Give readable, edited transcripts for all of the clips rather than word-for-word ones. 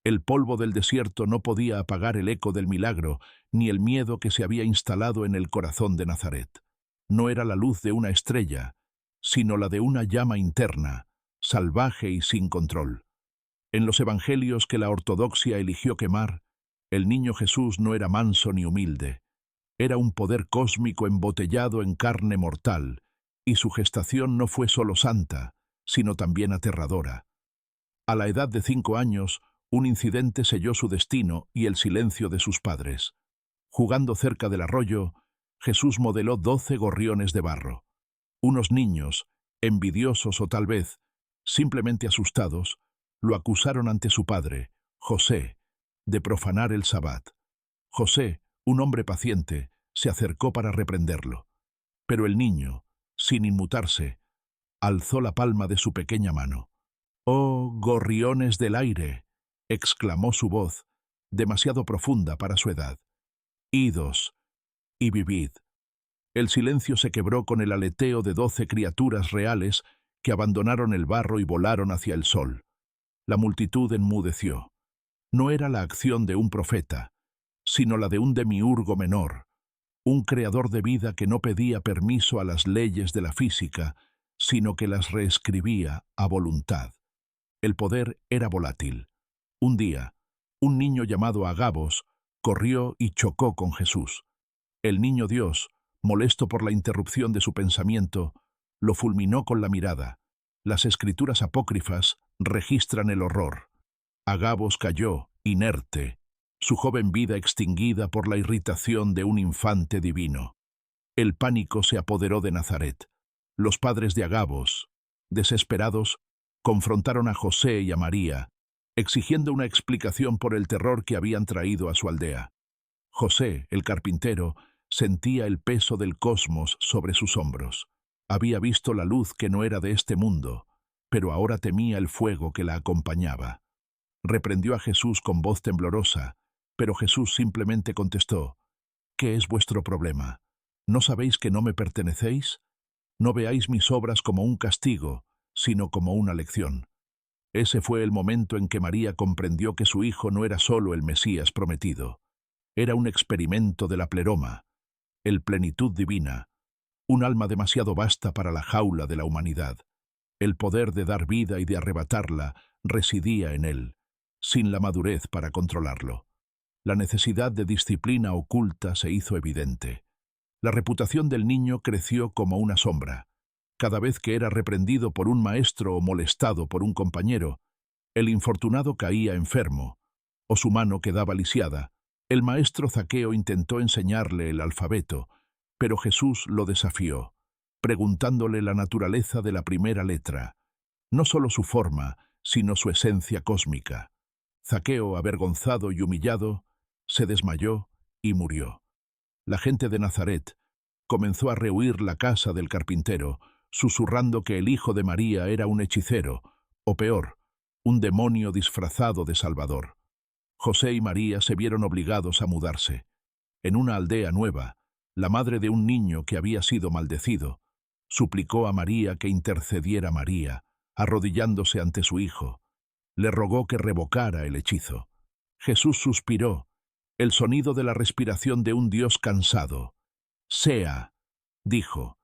El polvo del desierto no podía apagar el eco del milagro, ni el miedo que se había instalado en el corazón de Nazaret. No era la luz de una estrella, sino la de una llama interna, salvaje y sin control. En los evangelios que la ortodoxia eligió quemar, el niño Jesús no era manso ni humilde. Era un poder cósmico embotellado en carne mortal, y su gestación no fue solo santa, sino también aterradora. A la edad de 5 años, un incidente selló su destino y el silencio de sus padres. Jugando cerca del arroyo, Jesús modeló 12 gorriones de barro. Unos niños, envidiosos o tal vez simplemente asustados, lo acusaron ante su padre, José, de profanar el sabbat. José, un hombre paciente, se acercó para reprenderlo. Pero el niño, sin inmutarse, alzó la palma de su pequeña mano. «¡Oh, gorriones del aire!», exclamó su voz, demasiado profunda para su edad. «Idos y vivid». El silencio se quebró con el aleteo de 12 criaturas reales que abandonaron el barro y volaron hacia el sol. La multitud enmudeció. No era la acción de un profeta, sino la de un demiurgo menor, un creador de vida que no pedía permiso a las leyes de la física, sino que las reescribía a voluntad. El poder era volátil. Un día, un niño llamado Agabos corrió y chocó con Jesús. El niño Dios, molesto por la interrupción de su pensamiento, lo fulminó con la mirada. Las escrituras apócrifas registran el horror. Agabos cayó, inerte, su joven vida extinguida por la irritación de un infante divino. El pánico se apoderó de Nazaret. Los padres de Agabos, desesperados, confrontaron a José y a María, exigiendo una explicación por el terror que habían traído a su aldea. José, el carpintero, sentía el peso del cosmos sobre sus hombros. Había visto la luz que no era de este mundo, pero ahora temía el fuego que la acompañaba. Reprendió a Jesús con voz temblorosa, pero Jesús simplemente contestó: «¿Qué es vuestro problema? ¿No sabéis que no me pertenecéis? No veáis mis obras como un castigo, sino como una lección». Ese fue el momento en que María comprendió que su hijo no era solo el Mesías prometido. Era un experimento de la pleroma, el plenitud divina, un alma demasiado vasta para la jaula de la humanidad. El poder de dar vida y de arrebatarla residía en él, sin la madurez para controlarlo. La necesidad de disciplina oculta se hizo evidente. La reputación del niño creció como una sombra. Cada vez que era reprendido por un maestro o molestado por un compañero, el infortunado caía enfermo, o su mano quedaba lisiada. El maestro Zaqueo intentó enseñarle el alfabeto, pero Jesús lo desafió, preguntándole la naturaleza de la primera letra, no solo su forma, sino su esencia cósmica. Zaqueo, avergonzado y humillado, se desmayó y murió. La gente de Nazaret comenzó a rehuir la casa del carpintero, susurrando que el hijo de María era un hechicero, o peor, un demonio disfrazado de Salvador. José y María se vieron obligados a mudarse. En una aldea nueva, la madre de un niño que había sido maldecido suplicó a María que intercediera María, arrodillándose ante su hijo. Le rogó que revocara el hechizo. Jesús suspiró, el sonido de la respiración de un Dios cansado. «Sea», dijo,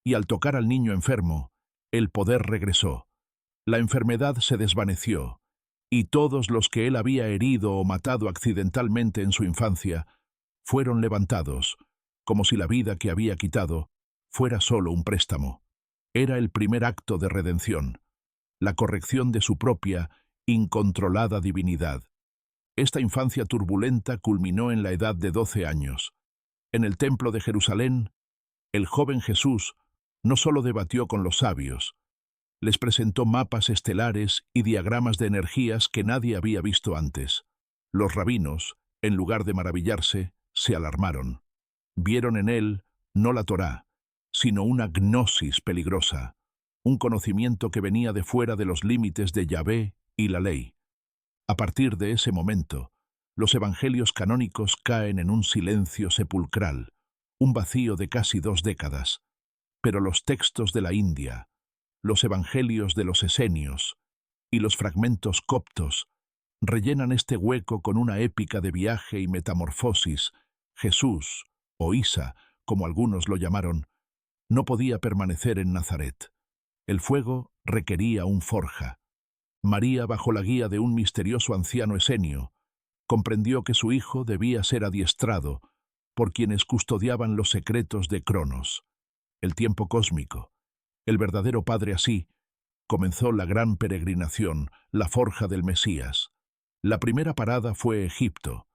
y al tocar al niño enfermo, el poder regresó. La enfermedad se desvaneció, y todos los que él había herido o matado accidentalmente en su infancia fueron levantados, como si la vida que había quitado fuera solo un préstamo. Era el primer acto de redención, la corrección de su propia, incontrolada divinidad. Esta infancia turbulenta culminó en la edad de 12 años. En el templo de Jerusalén, el joven Jesús no solo debatió con los sabios, les presentó mapas estelares y diagramas de energías que nadie había visto antes. Los rabinos, en lugar de maravillarse, se alarmaron. Vieron en él no la Torá, sino una gnosis peligrosa, un conocimiento que venía de fuera de los límites de Yahvé y la ley. A partir de ese momento, los evangelios canónicos caen en un silencio sepulcral, un vacío de casi 2 décadas. Pero los textos de la India, los evangelios de los esenios y los fragmentos coptos rellenan este hueco con una épica de viaje y metamorfosis. Jesús, o Isa, como algunos lo llamaron, no podía permanecer en Nazaret. El fuego requería un forja. María, bajo la guía de un misterioso anciano esenio, comprendió que su hijo debía ser adiestrado por quienes custodiaban los secretos de Cronos, el tiempo cósmico. El verdadero Padre así comenzó la gran peregrinación, la forja del Mesías. La primera parada fue Egipto.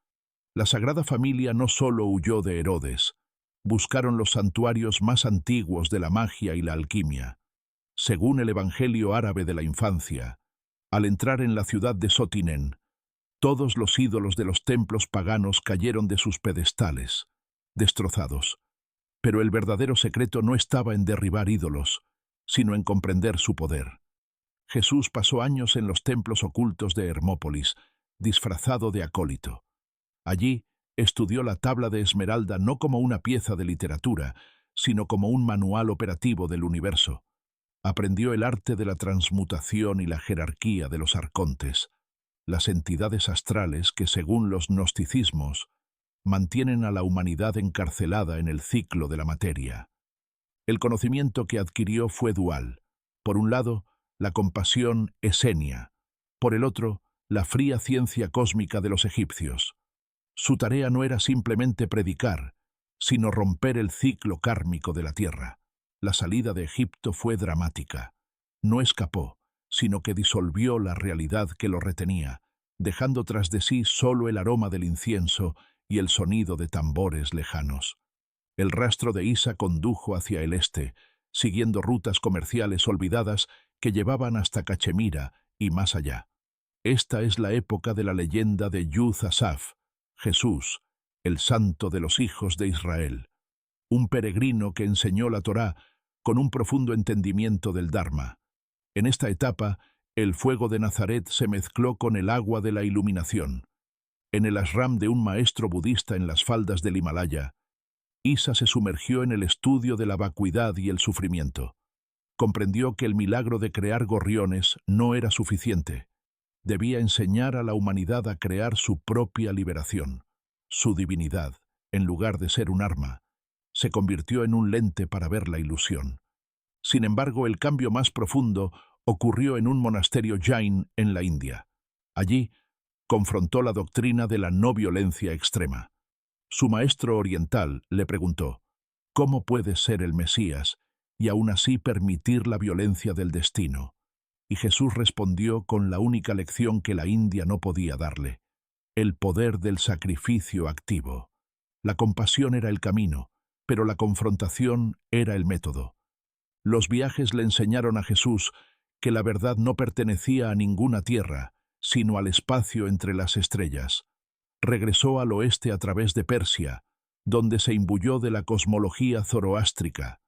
La Sagrada Familia no solo huyó de Herodes, buscaron los santuarios más antiguos de la magia y la alquimia. Según el Evangelio árabe de la infancia, al entrar en la ciudad de Sotinen, todos los ídolos de los templos paganos cayeron de sus pedestales, destrozados. Pero el verdadero secreto no estaba en derribar ídolos, sino en comprender su poder. Jesús pasó años en los templos ocultos de Hermópolis, disfrazado de acólito. Allí estudió la tabla de esmeralda no como una pieza de literatura, sino como un manual operativo del universo. Aprendió el arte de la transmutación y la jerarquía de los arcontes, las entidades astrales que, según los gnosticismos, mantienen a la humanidad encarcelada en el ciclo de la materia. El conocimiento que adquirió fue dual. Por un lado, la compasión esenia, por el otro, la fría ciencia cósmica de los egipcios. Su tarea no era simplemente predicar, sino romper el ciclo kármico de la tierra. La salida de Egipto fue dramática. No escapó, sino que disolvió la realidad que lo retenía, dejando tras de sí solo el aroma del incienso y el sonido de tambores lejanos. El rastro de Isa condujo hacia el este, siguiendo rutas comerciales olvidadas que llevaban hasta Cachemira y más allá. Esta es la época de la leyenda de Yud Asaf, Jesús, el santo de los hijos de Israel, un peregrino que enseñó la Torá con un profundo entendimiento del Dharma. En esta etapa, el fuego de Nazaret se mezcló con el agua de la iluminación. En el ashram de un maestro budista en las faldas del Himalaya, Isa se sumergió en el estudio de la vacuidad y el sufrimiento. Comprendió que el milagro de crear gorriones no era suficiente. Debía enseñar a la humanidad a crear su propia liberación. Su divinidad, en lugar de ser un arma, se convirtió en un lente para ver la ilusión. Sin embargo, el cambio más profundo ocurrió en un monasterio Jain en la India. Allí, confrontó la doctrina de la no violencia extrema. Su maestro oriental le preguntó, ¿cómo puede ser el Mesías y aún así permitir la violencia del destino? Y Jesús respondió con la única lección que la India no podía darle: el poder del sacrificio activo. La compasión era el camino, pero la confrontación era el método. Los viajes le enseñaron a Jesús que la verdad no pertenecía a ninguna tierra, sino al espacio entre las estrellas. Regresó al oeste a través de Persia, donde se imbuyó de la cosmología zoroástrica,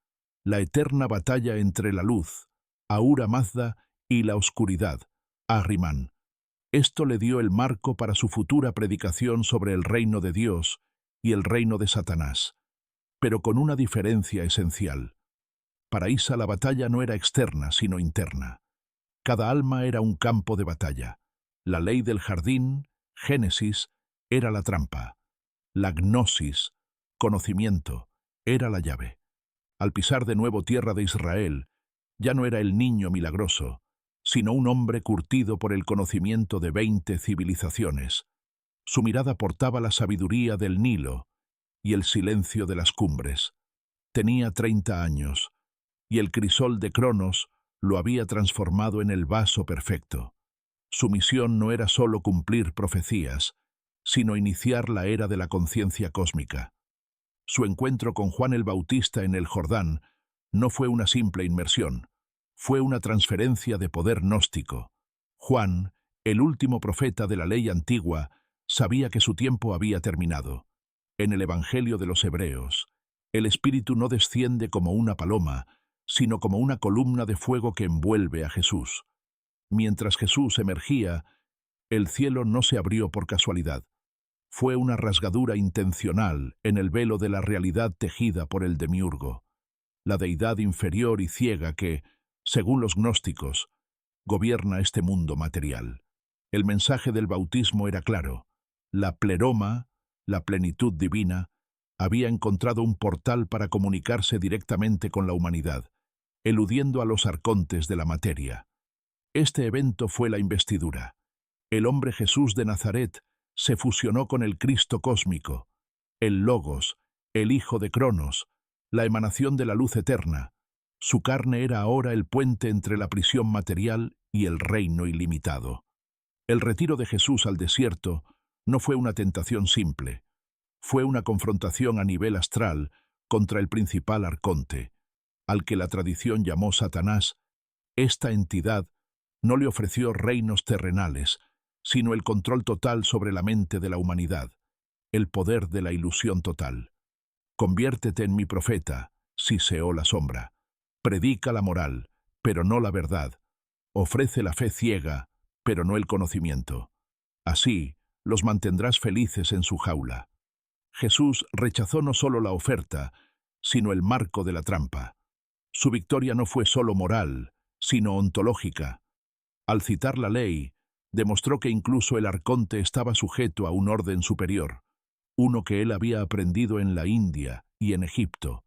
la eterna batalla entre la luz, Ahura Mazda, y la oscuridad, Ahriman. Esto le dio el marco para su futura predicación sobre el reino de Dios y el reino de Satanás, pero con una diferencia esencial. Para Isa la batalla no era externa, sino interna. Cada alma era un campo de batalla. La ley del jardín, Génesis, era la trampa. La gnosis, conocimiento, era la llave. Al pisar de nuevo tierra de Israel, ya no era el niño milagroso, sino un hombre curtido por el conocimiento de 20 civilizaciones. Su mirada portaba la sabiduría del Nilo y el silencio de las cumbres. Tenía 30 años, y el crisol de Cronos lo había transformado en el vaso perfecto. Su misión no era solo cumplir profecías, sino iniciar la era de la conciencia cósmica. Su encuentro con Juan el Bautista en el Jordán no fue una simple inmersión, fue una transferencia de poder gnóstico. Juan, el último profeta de la ley antigua, sabía que su tiempo había terminado. En el Evangelio de los Hebreos, el Espíritu no desciende como una paloma, sino como una columna de fuego que envuelve a Jesús. Mientras Jesús emergía, el cielo no se abrió por casualidad. Fue una rasgadura intencional en el velo de la realidad tejida por el demiurgo, la deidad inferior y ciega que, según los gnósticos, gobierna este mundo material. El mensaje del bautismo era claro. La pleroma, la plenitud divina, había encontrado un portal para comunicarse directamente con la humanidad, eludiendo a los arcontes de la materia. Este evento fue la investidura. El hombre Jesús de Nazaret se fusionó con el Cristo cósmico, el Logos, el Hijo de Cronos, la emanación de la luz eterna. Su carne era ahora el puente entre la prisión material y el reino ilimitado. El retiro de Jesús al desierto no fue una tentación simple, fue una confrontación a nivel astral contra el principal arconte, al que la tradición llamó Satanás. Esta entidad no le ofreció reinos terrenales, sino el control total sobre la mente de la humanidad, el poder de la ilusión total. Conviértete en mi profeta, siseó la sombra. Predica la moral, pero no la verdad. Ofrece la fe ciega, pero no el conocimiento. Así, los mantendrás felices en su jaula. Jesús rechazó no solo la oferta, sino el marco de la trampa. Su victoria no fue solo moral, sino ontológica. Al citar la ley, demostró que incluso el arconte estaba sujeto a un orden superior, uno que él había aprendido en la India y en Egipto.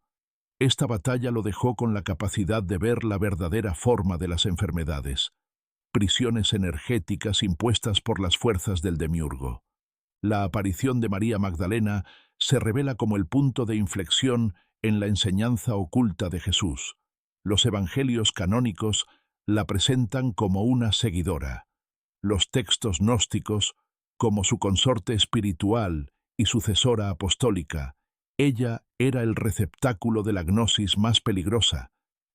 Esta batalla lo dejó con la capacidad de ver la verdadera forma de las enfermedades, prisiones energéticas impuestas por las fuerzas del demiurgo. La aparición de María Magdalena se revela como el punto de inflexión en la enseñanza oculta de Jesús. Los evangelios canónicos la presentan como una seguidora, los textos gnósticos como su consorte espiritual y sucesora apostólica. Ella era el receptáculo de la gnosis más peligrosa,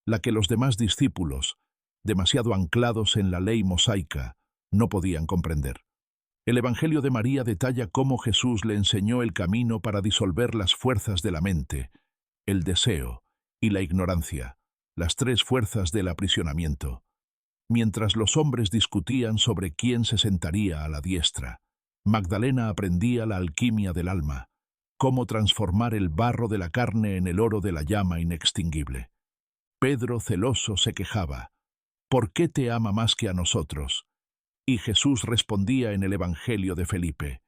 la que los demás discípulos, demasiado anclados en la ley mosaica, no podían comprender. El Evangelio de María detalla cómo Jesús le enseñó el camino para disolver las fuerzas de la mente, el deseo y la ignorancia, las tres fuerzas del aprisionamiento. Mientras los hombres discutían sobre quién se sentaría a la diestra, Magdalena aprendía la alquimia del alma, cómo transformar el barro de la carne en el oro de la llama inextinguible. Pedro, celoso, se quejaba: ¿por qué te ama más que a nosotros? Y Jesús respondía en el Evangelio de Felipe: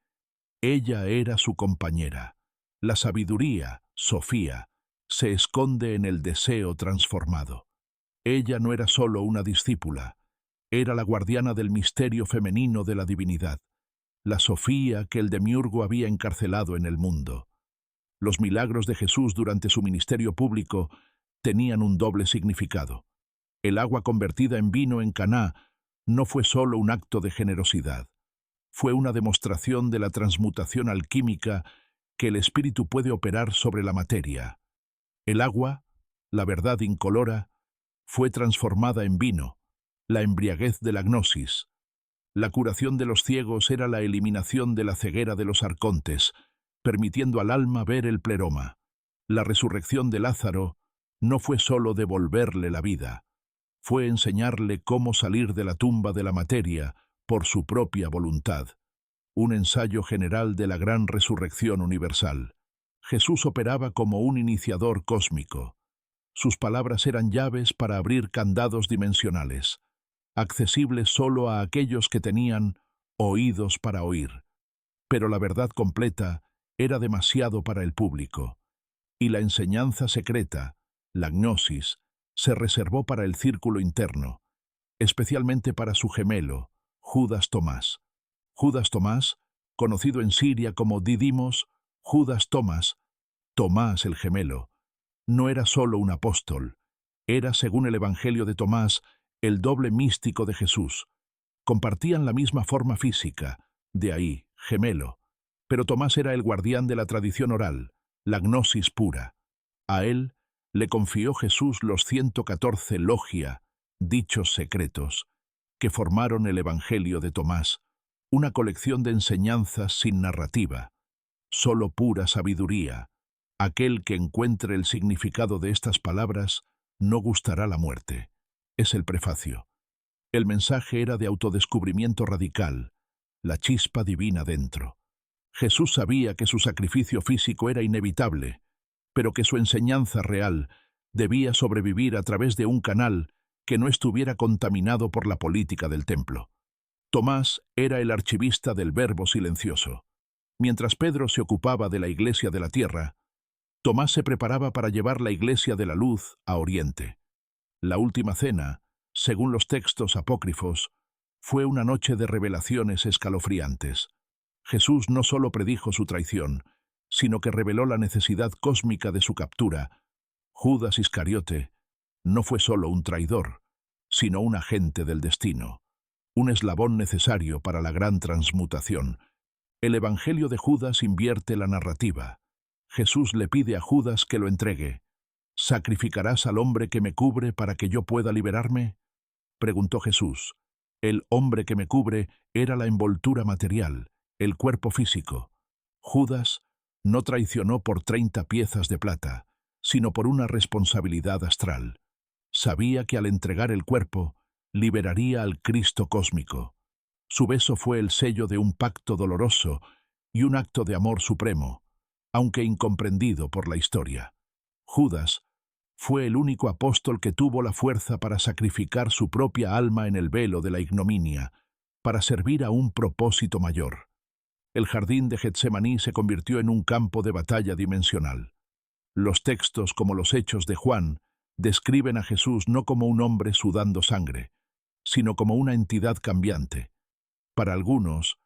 ella era su compañera. La sabiduría, Sofía, se esconde en el deseo transformado. Ella no era solo una discípula, era la guardiana del misterio femenino de la divinidad, la Sofía que el demiurgo había encarcelado en el mundo. Los milagros de Jesús durante su ministerio público tenían un doble significado. El agua convertida en vino en Caná no fue solo un acto de generosidad, fue una demostración de la transmutación alquímica que el espíritu puede operar sobre la materia. El agua, la verdad incolora, fue transformada en vino, la embriaguez de la gnosis. La curación de los ciegos era la eliminación de la ceguera de los arcontes, permitiendo al alma ver el pleroma. La resurrección de Lázaro no fue solo devolverle la vida, fue enseñarle cómo salir de la tumba de la materia por su propia voluntad. Un ensayo general de la gran resurrección universal. Jesús operaba como un iniciador cósmico. Sus palabras eran llaves para abrir candados dimensionales, accesibles solo a aquellos que tenían oídos para oír. Pero la verdad completa era demasiado para el público, y la enseñanza secreta, la gnosis, se reservó para el círculo interno, especialmente para su gemelo, Judas Tomás. Judas Tomás, conocido en Siria como Didimos, Judas Tomás, Tomás el gemelo, no era solo un apóstol, era, según el Evangelio de Tomás, el doble místico de Jesús. Compartían la misma forma física, de ahí, gemelo, pero Tomás era el guardián de la tradición oral, la gnosis pura. A él le confió Jesús los 114 logia, dichos secretos, que formaron el Evangelio de Tomás, una colección de enseñanzas sin narrativa, solo pura sabiduría. Aquel que encuentre el significado de estas palabras no gustará la muerte. Es el prefacio. El mensaje era de autodescubrimiento radical, la chispa divina dentro. Jesús sabía que su sacrificio físico era inevitable, pero que su enseñanza real debía sobrevivir a través de un canal que no estuviera contaminado por la política del templo. Tomás era el archivista del Verbo silencioso. Mientras Pedro se ocupaba de la iglesia de la tierra, Tomás se preparaba para llevar la iglesia de la luz a Oriente. La última cena, según los textos apócrifos, fue una noche de revelaciones escalofriantes. Jesús no solo predijo su traición, sino que reveló la necesidad cósmica de su captura. Judas Iscariote no fue solo un traidor, sino un agente del destino, un eslabón necesario para la gran transmutación. El Evangelio de Judas invierte la narrativa. Jesús le pide a Judas que lo entregue. ¿Sacrificarás al hombre que me cubre para que yo pueda liberarme? Preguntó Jesús. El hombre que me cubre era la envoltura material, el cuerpo físico. Judas no traicionó por 30 piezas de plata, sino por una responsabilidad astral. Sabía que al entregar el cuerpo, liberaría al Cristo cósmico. Su beso fue el sello de un pacto doloroso y un acto de amor supremo, aunque incomprendido por la historia. Judas fue el único apóstol que tuvo la fuerza para sacrificar su propia alma en el velo de la ignominia, para servir a un propósito mayor. El jardín de Getsemaní se convirtió en un campo de batalla dimensional. Los textos, como los Hechos de Juan, describen a Jesús no como un hombre sudando sangre, sino como una entidad cambiante. Para algunos,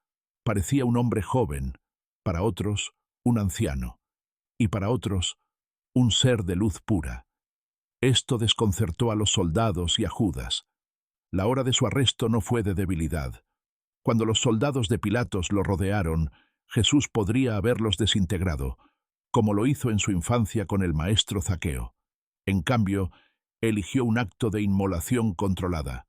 parecía un hombre joven, para otros, un anciano, y para otros, un ser de luz pura. Esto desconcertó a los soldados y a Judas. La hora de su arresto no fue de debilidad. Cuando los soldados de Pilatos lo rodearon, Jesús podría haberlos desintegrado, como lo hizo en su infancia con el maestro Zaqueo. En cambio, eligió un acto de inmolación controlada,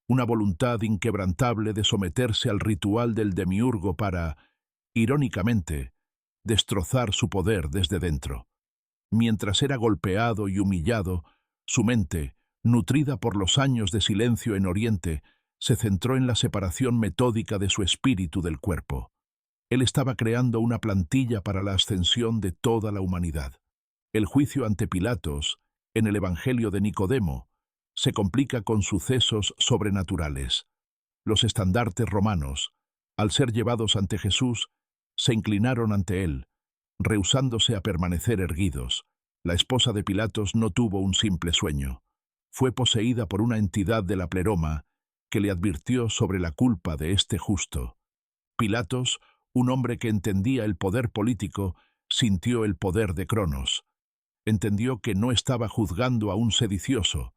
una voluntad inquebrantable de someterse al ritual del demiurgo para, irónicamente, destrozar su poder desde dentro. Mientras era golpeado y humillado, su mente, nutrida por los años de silencio en Oriente, se centró en la separación metódica de su espíritu del cuerpo. Él estaba creando una plantilla para la ascensión de toda la humanidad. El juicio ante Pilatos, en el Evangelio de Nicodemo, se complica con sucesos sobrenaturales. Los estandartes romanos, al ser llevados ante Jesús, se inclinaron ante él, rehusándose a permanecer erguidos. La esposa de Pilatos no tuvo un simple sueño. Fue poseída por una entidad de la pleroma que le advirtió sobre la culpa de este justo. Pilatos, un hombre que entendía el poder político, sintió el poder de Cronos. Entendió que no estaba juzgando a un sedicioso,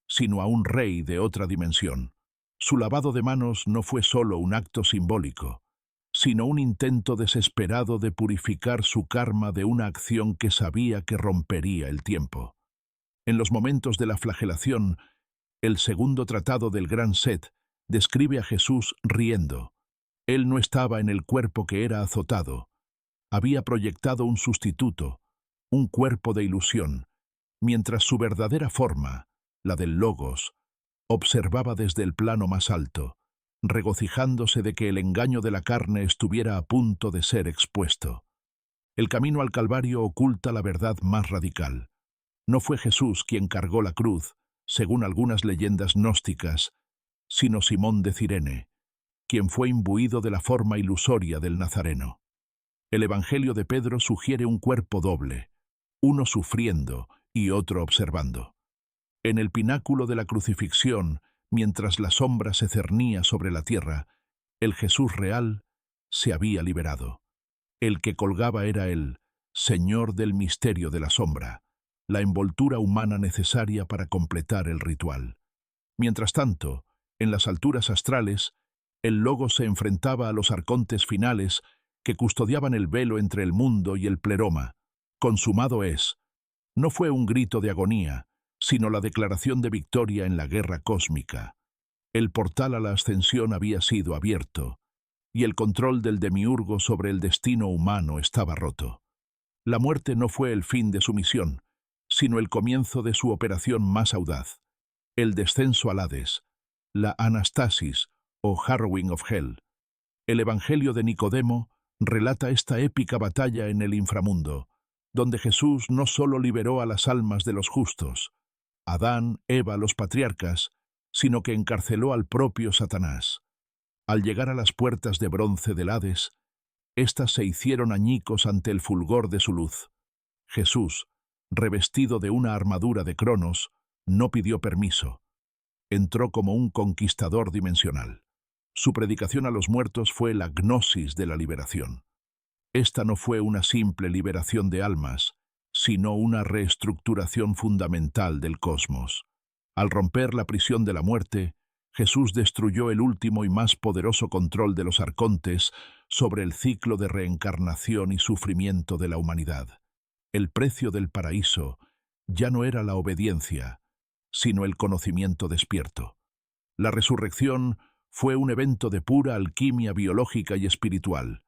sino a un rey de otra dimensión. Su lavado de manos no fue solo un acto simbólico, sino un intento desesperado de purificar su karma de una acción que sabía que rompería el tiempo. En los momentos de la flagelación, el segundo tratado del Gran Set describe a Jesús riendo. Él no estaba en el cuerpo que era azotado. Había proyectado un sustituto, un cuerpo de ilusión, mientras su verdadera forma, la del Logos, observaba desde el plano más alto, regocijándose de que el engaño de la carne estuviera a punto de ser expuesto. El camino al Calvario oculta la verdad más radical. No fue Jesús quien cargó la cruz, según algunas leyendas gnósticas, sino Simón de Cirene, quien fue imbuido de la forma ilusoria del Nazareno. El Evangelio de Pedro sugiere un cuerpo doble, uno sufriendo y otro observando. En el pináculo de la crucifixión, mientras la sombra se cernía sobre la tierra, el Jesús real se había liberado. El que colgaba era el Señor del misterio de la sombra, la envoltura humana necesaria para completar el ritual. Mientras tanto, en las alturas astrales, el Logos se enfrentaba a los arcontes finales que custodiaban el velo entre el mundo y el pleroma. Consumado es. No fue un grito de agonía, sino la declaración de victoria en la guerra cósmica. El portal a la ascensión había sido abierto, y el control del demiurgo sobre el destino humano estaba roto. La muerte no fue el fin de su misión, sino el comienzo de su operación más audaz, el descenso al Hades, la anastasis o harrowing of hell. El Evangelio de Nicodemo relata esta épica batalla en el inframundo, donde Jesús no solo liberó a las almas de los justos, Adán, Eva, los patriarcas, sino que encarceló al propio Satanás. Al llegar a las puertas de bronce del Hades, éstas se hicieron añicos ante el fulgor de su luz. Jesús, revestido de una armadura de Cronos, no pidió permiso. Entró como un conquistador dimensional. Su predicación a los muertos fue la gnosis de la liberación. Esta no fue una simple liberación de almas, sino una reestructuración fundamental del cosmos. Al romper la prisión de la muerte, Jesús destruyó el último y más poderoso control de los arcontes sobre el ciclo de reencarnación y sufrimiento de la humanidad. El precio del paraíso ya no era la obediencia, sino el conocimiento despierto. La resurrección fue un evento de pura alquimia biológica y espiritual.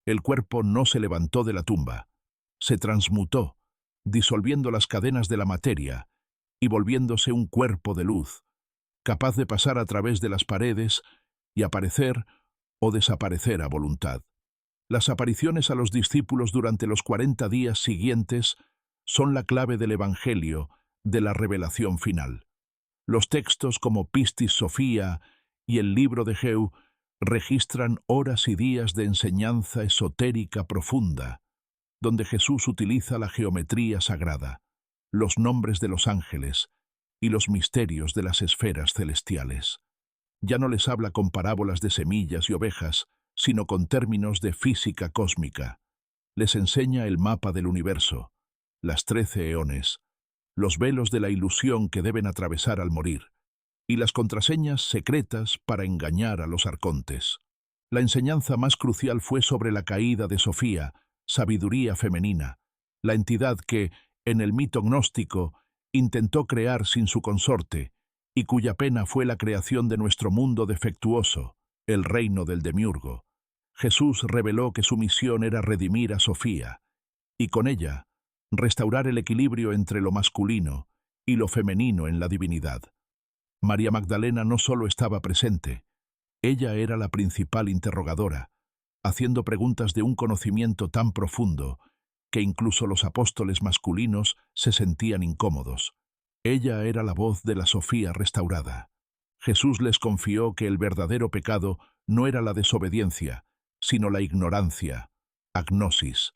El cuerpo no se levantó de la tumba, se transmutó, disolviendo las cadenas de la materia y volviéndose un cuerpo de luz, capaz de pasar a través de las paredes y aparecer o desaparecer a voluntad. Las apariciones a los discípulos durante los 40 días siguientes son la clave del Evangelio, de la revelación final. Los textos como Pistis Sophia y el libro de Geu registran horas y días de enseñanza esotérica profunda, donde Jesús utiliza la geometría sagrada, los nombres de los ángeles y los misterios de las esferas celestiales. Ya no les habla con parábolas de semillas y ovejas, sino con términos de física cósmica. Les enseña el mapa del universo, las 13 eones, los velos de la ilusión que deben atravesar al morir, y las contraseñas secretas para engañar a los arcontes. La enseñanza más crucial fue sobre la caída de Sofía, sabiduría femenina, la entidad que, en el mito gnóstico, intentó crear sin su consorte, y cuya pena fue la creación de nuestro mundo defectuoso, el reino del demiurgo. Jesús reveló que su misión era redimir a Sofía, y con ella, restaurar el equilibrio entre lo masculino y lo femenino en la divinidad. María Magdalena no solo estaba presente, ella era la principal interrogadora, haciendo preguntas de un conocimiento tan profundo que incluso los apóstoles masculinos se sentían incómodos. Ella era la voz de la Sofía restaurada. Jesús les confió que el verdadero pecado no era la desobediencia, sino la ignorancia, agnosis.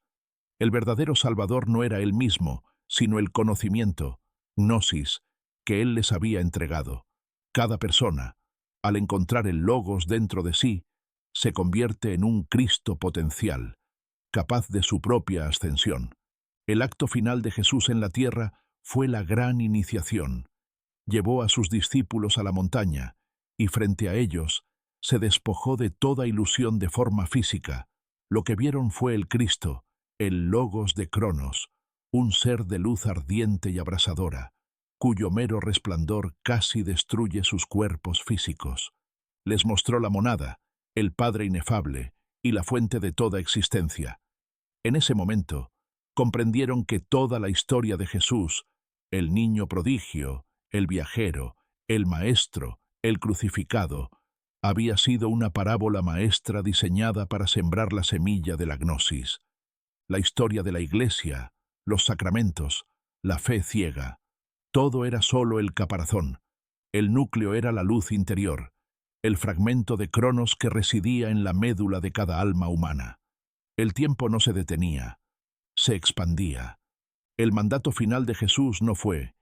El verdadero Salvador no era él mismo, sino el conocimiento, gnosis, que él les había entregado. Cada persona, al encontrar el logos dentro de sí, se convierte en un Cristo potencial, capaz de su propia ascensión. El acto final de Jesús en la tierra fue la gran iniciación. Llevó a sus discípulos a la montaña, y frente a ellos se despojó de toda ilusión de forma física. Lo que vieron fue el Cristo, el Logos de Cronos, un ser de luz ardiente y abrasadora, cuyo mero resplandor casi destruye sus cuerpos físicos. Les mostró la monada, el Padre inefable y la fuente de toda existencia. En ese momento, comprendieron que toda la historia de Jesús, el niño prodigio, el viajero, el maestro, el crucificado, había sido una parábola maestra diseñada para sembrar la semilla de la gnosis. La historia de la Iglesia, los sacramentos, la fe ciega, todo era solo el caparazón. El núcleo era la luz interior, el fragmento de Cronos que residía en la médula de cada alma humana. El tiempo no se detenía, se expandía. El mandato final de Jesús no fue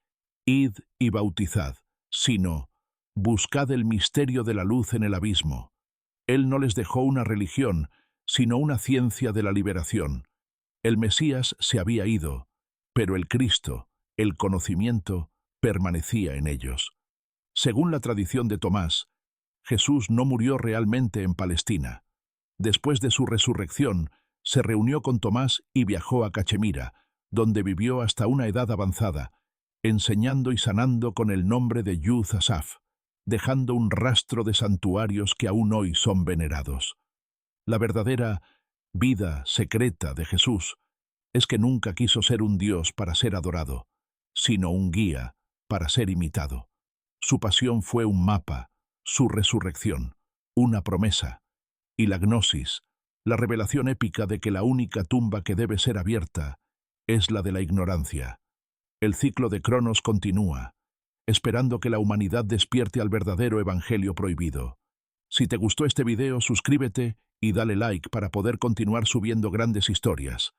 «Id y bautizad», sino «Buscad el misterio de la luz en el abismo». Él no les dejó una religión, sino una ciencia de la liberación. El Mesías se había ido, pero el Cristo, el conocimiento, permanecía en ellos. Según la tradición de Tomás, Jesús no murió realmente en Palestina. Después de su resurrección, se reunió con Tomás y viajó a Cachemira, donde vivió hasta una edad avanzada, enseñando y sanando con el nombre de Yud Asaf, dejando un rastro de santuarios que aún hoy son venerados. La verdadera vida secreta de Jesús es que nunca quiso ser un Dios para ser adorado, sino un guía para ser imitado. Su pasión fue un mapa, su resurrección, una promesa, y la gnosis, la revelación épica de que la única tumba que debe ser abierta es la de la ignorancia. El ciclo de Cronos continúa, esperando que la humanidad despierte al verdadero evangelio prohibido. Si te gustó este video, suscríbete y dale like para poder continuar subiendo grandes historias.